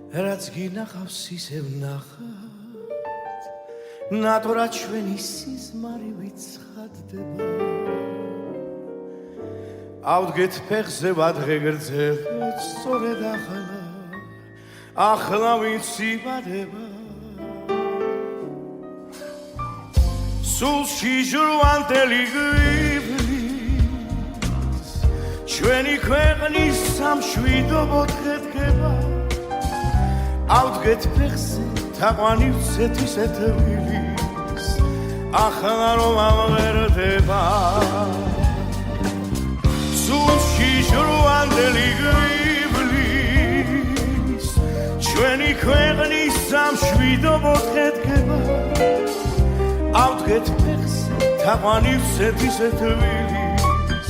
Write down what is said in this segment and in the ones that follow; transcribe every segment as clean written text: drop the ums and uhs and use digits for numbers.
რაც გინახავს ისევ ნახავთ ნატრა ჩვენი სიზმარი ცხადდება ავდგეთ ფეხზე ვადღე გრძელოთ სწორედ ახლა ვინც იბადება სულში ჟრუანტელი გვიბლის ჩვენი ქვეყნის სამშვიდობოდ ხეთქება ავდგეთ ფეხზე თაყვანი ვცეთ ისეთ ვილის ახლა რომ ამღერდება სულში ჟრუანტელი გვიბლის ჩვენი ქვეყნის სამშვიდობოდ ხეთქება ავდგეთ ფეხზე თაყვანი ვცეთ ისეთ ვილის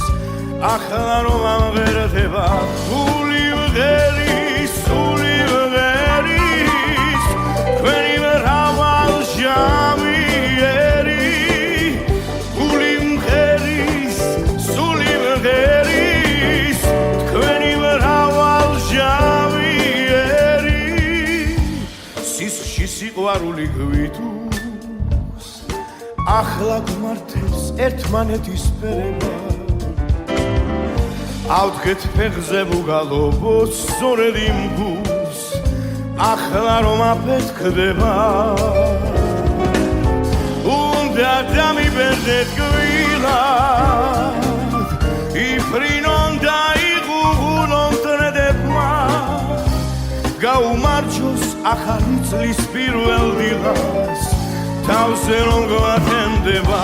ახლა რომ ამღერდება სული ვღერის სული ვღერის თქვენი მრავალ ჟამიერი სული ვღერის სული ვღერის თქვენი მრავალ ჟამიერი სისხლში სიყვარული გვითუს ახლა გვმართებს ერთმანეთის ფერება ავდგეთ ფეხზე ვუგალობოთ სწორედ იმ გულს ახლა რომ აფეთქდება უნდა დამიბერდეთ გვილად იფრინონ და იღუღუნონ თნედებმა გაუმარჯოს ახალი წლის პირველ დილას თავზე რომ გვათენდება